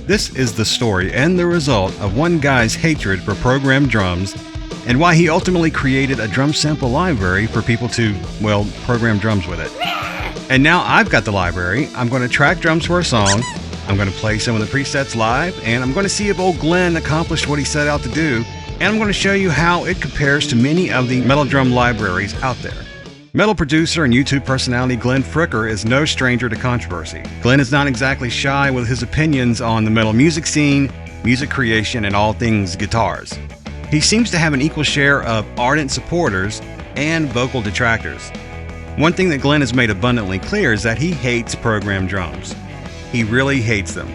This is the story and the result of one guy's hatred for programmed drums and why he ultimately created a drum sample library for people to, well, program drums with it. And now I've got the library. I'm going to track drums for a song. I'm going to play some of the presets live, and I'm going to see if old Glenn accomplished what he set out to do, and I'm going to show you how it compares to many of the metal drum libraries out there. Metal producer and YouTube personality Glenn Fricker is no stranger to controversy. Glenn is not exactly shy with his opinions on the metal music scene, music creation, and all things guitars. He seems to have an equal share of ardent supporters and vocal detractors. One thing that Glenn has made abundantly clear is that he hates programmed drums. He really hates them.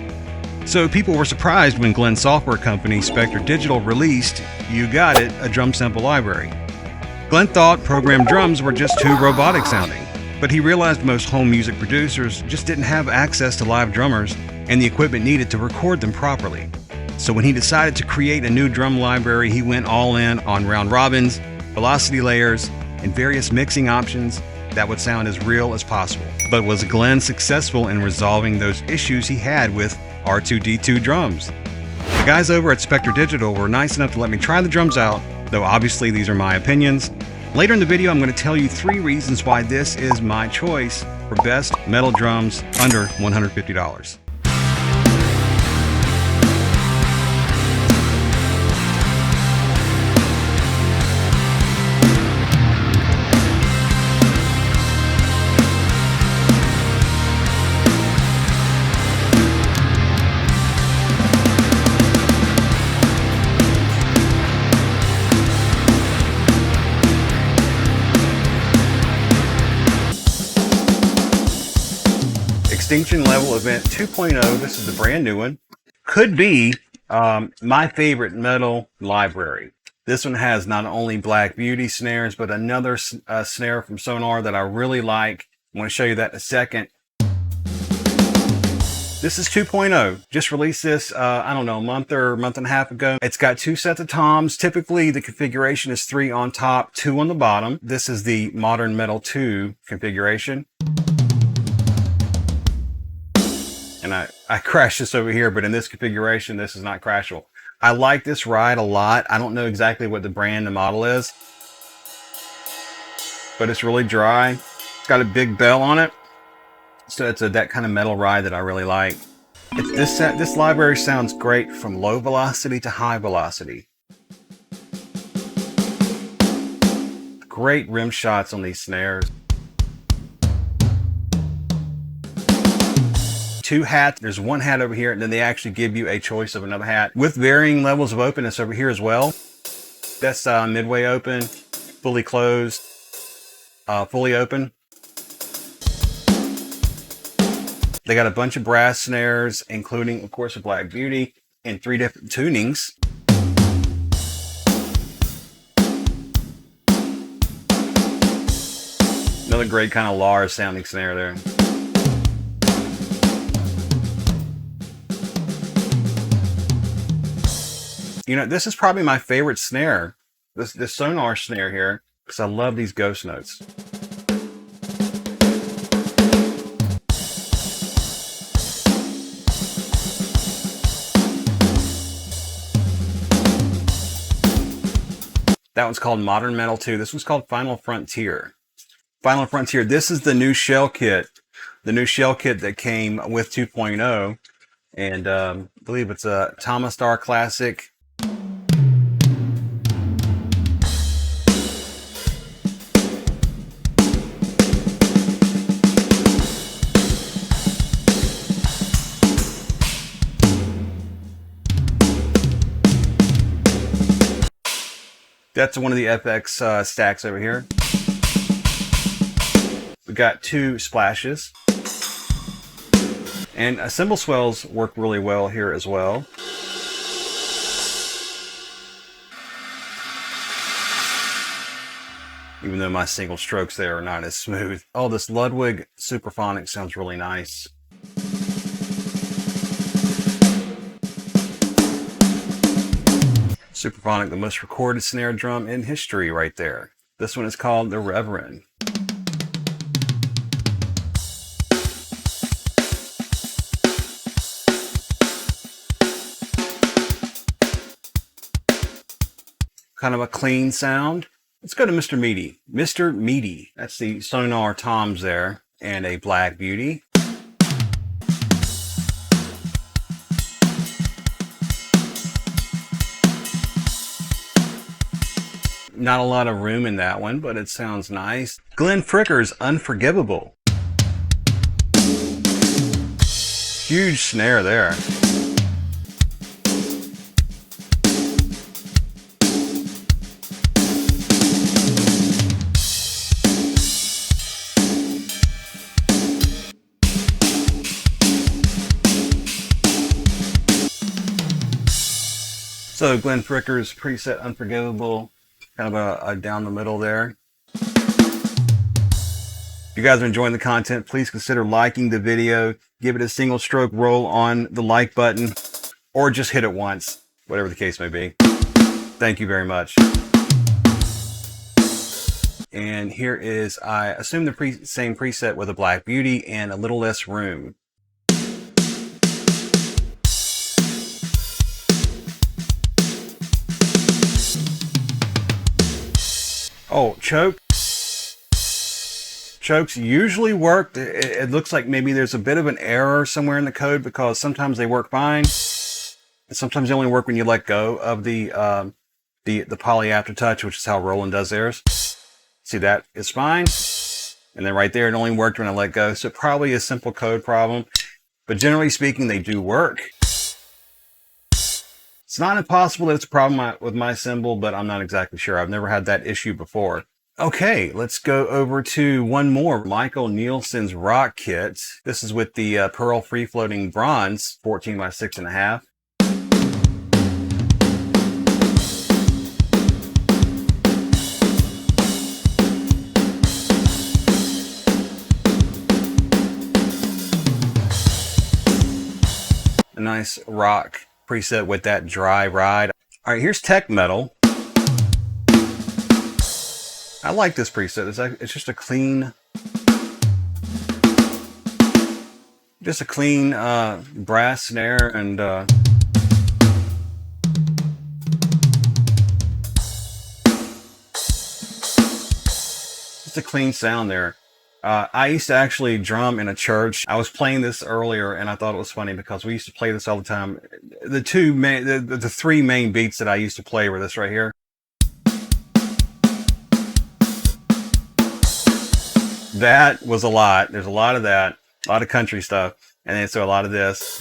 So people were surprised when Glenn's software company Spectre Digital released, you got it, a drum sample library. Glenn thought programmed drums were just too robotic sounding, but he realized most home music producers just didn't have access to live drummers and the equipment needed to record them properly. So when he decided to create a new drum library, he went all in on round robins, velocity layers, and various mixing options that would sound as real as possible. But was Glenn successful in resolving those issues he had with R2-D2 drums? The guys over at Spectre Digital were nice enough to let me try the drums out, though obviously these are my opinions. Later in the video, I'm going to tell you 3 reasons why this is my choice for best metal drums under $150. Extinction Level Event 2.0, this is the brand new one, could be my favorite metal library. This one has not only Black Beauty snares, but another snare from Sonar that I really like. I'm going to show you that in a second. This is 2.0. Just released this, I don't know, a month and a half ago. It's got 2 sets of toms. Typically, the configuration is 3 on top, 2 on the bottom. This is the Modern Metal 2 configuration. And I crashed this over here, but in this configuration, this is not crashable. I like this ride a lot. I don't know exactly what the brand and model is, but it's really dry. It's got a big bell on it. So it's that kind of metal ride that I really like. This library sounds great from low velocity to high velocity. Great rim shots on these snares. 2 hats. There's 1 hat over here, and then they actually give you a choice of another hat with varying levels of openness over here as well. That's midway open, fully closed, fully open. They got a bunch of brass snares, including, of course, a Black Beauty in 3 different tunings. Another great kind of Lars sounding snare there. You know, this is probably my favorite snare, this Sonar snare here, because I love these ghost notes. That one's called Modern Metal 2. This one's called Final Frontier. Final Frontier, this is the new shell kit. The new shell kit that came with 2.0. And I believe it's a Tomastar Classic. That's one of the FX stacks over here. We got 2 splashes. And cymbal swells work really well here as well. Even though my single strokes there are not as smooth. Oh, this Ludwig Superphonic sounds really nice. Superphonic, the most recorded snare drum in history right there. This one is called the Reverend. kind of a clean sound. Let's go to Mr. Meaty. Mr. Meaty. That's the sonar toms there, and a Black Beauty. Not a lot of room in that one, but it sounds nice. Glenn Fricker's Unforgivable. Huge snare there. So Glenn Fricker's preset Unforgivable, kind of a down the middle there. If you guys are enjoying the content, please consider liking the video. Give it a single stroke roll on the like button, or just hit it once, whatever the case may be. Thank you very much. And here is, I assume, the same preset with a Black Beauty and a little less room. Oh, choke. Chokes usually work. It looks like maybe there's a bit of an error somewhere in the code, because sometimes they work fine, and sometimes they only work when you let go of the poly aftertouch, which is how Roland does theirs. See, that is fine, and then right there it only worked when I let go. So probably a simple code problem, but generally speaking, they do work. It's not impossible that it's a problem with my cymbal, but I'm not exactly sure. I've never had that issue before. Okay, let's go over to one more. Michael Nielsen's Rock Kit. This is with the Pearl Free Floating Bronze, 14 by 6.5. A nice rock preset with that dry ride. All right, here's Tech Metal. I like this preset. It's just a clean, brass snare, and just a clean sound there. I used to actually drum in a church. I was playing this earlier, and I thought it was funny because we used to play this all the time. The three main beats that I used to play were this right here. That was a lot. There's a lot of that, a lot of country stuff, and then so a lot of this.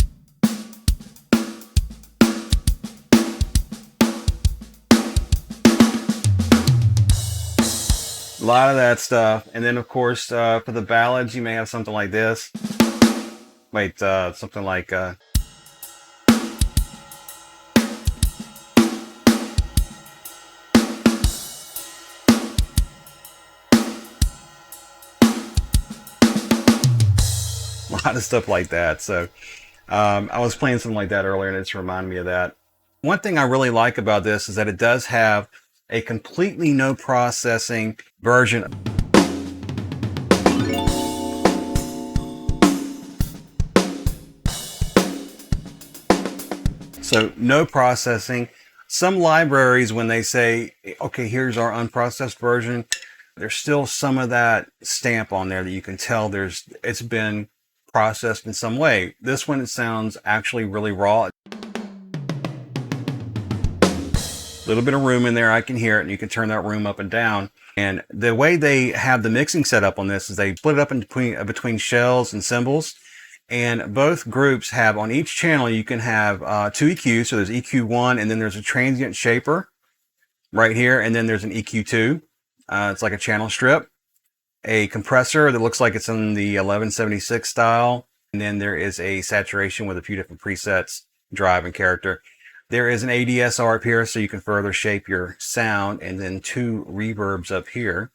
A lot of that stuff, and then of course for the ballads you may have something like this. Wait, something like a lot of stuff like that. So I was playing something like that earlier, and it's reminded me of that. One thing I really like about this is that it does have a completely no processing version. So no processing. Some libraries, when they say, okay, here's our unprocessed version, there's still some of that stamp on there that you can tell it's been processed in some way. This one, it sounds actually really raw. Little bit of room in there, I can hear it, and you can turn that room up and down. And the way they have the mixing set up on this is they split it up in between shells and cymbals, and both groups have, on each channel you can have two EQs. So there's EQ1, and then there's a transient shaper right here, and then there's an EQ2. It's like a channel strip, a compressor that looks like it's in the 1176 style, and then there is a saturation with a few different presets, drive and character. There is an ADSR up here, so you can further shape your sound, and then two reverbs up here.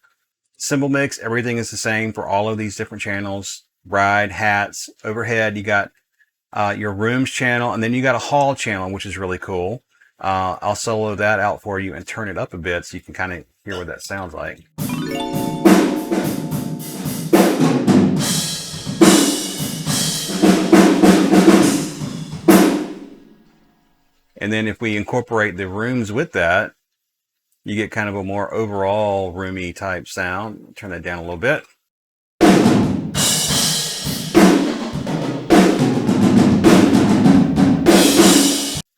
Cymbal mix, everything is the same for all of these different channels. Ride, hats, overhead, you got your rooms channel, and then you got a hall channel, which is really cool. I'll solo that out for you and turn it up a bit so you can kind of hear what that sounds like. And then if we incorporate the rooms with that, you get kind of a more overall roomy type sound. Turn that down a little bit.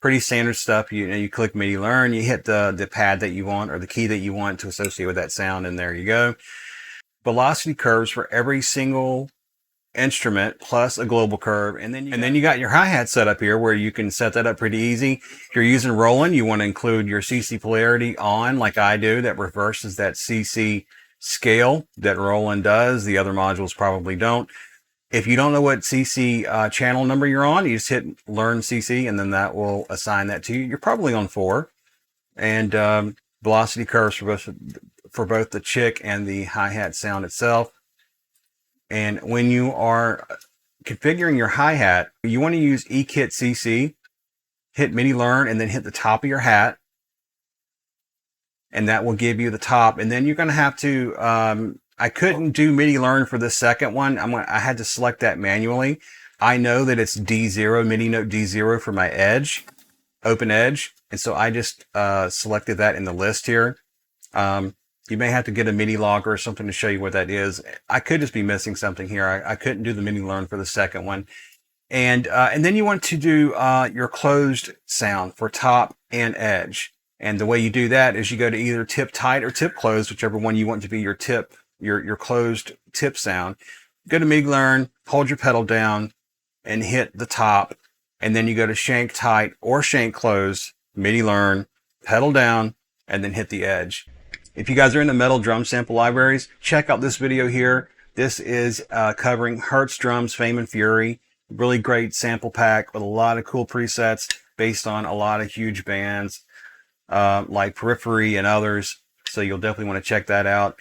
Pretty standard stuff. You click MIDI learn, you hit the pad that you want or the key that you want to associate with that sound, and there you go. Velocity curves for every single instrument plus a global curve, and then you got your hi-hat set up here where you can set that up pretty easy. If you're using Roland, you want to include your CC polarity on, like I do. That reverses that CC scale that Roland does. The other modules probably don't. If you don't know what CC channel number you're on, you just hit learn CC, and then that will assign that to you. You're probably on 4, and velocity curves for both the chick and the hi-hat sound itself. And when you are configuring your hi-hat, you want to use eKit CC, hit MIDI learn, and then hit the top of your hat. And that will give you the top. And then you're going to have to, I couldn't do MIDI learn for the second one. I had to select that manually. I know that it's D0, MIDI note D0 for my edge, open edge. And so I just selected that in the list here. You may have to get a MIDI logger or something to show you what that is. I could just be missing something here. I couldn't do the MIDI learn for the second one. And then you want to do your closed sound for top and edge. And the way you do that is you go to either tip tight or tip closed, whichever one you want to be your tip, your closed tip sound. Go to MIDI learn, hold your pedal down, and hit the top. And then you go to shank tight or shank closed, MIDI learn, pedal down, and then hit the edge. If you guys are into metal drum sample libraries, check out this video here. This is covering Hertz Drums Fame and Fury. Really great sample pack with a lot of cool presets based on a lot of huge bands like Periphery and others. So you'll definitely want to check that out.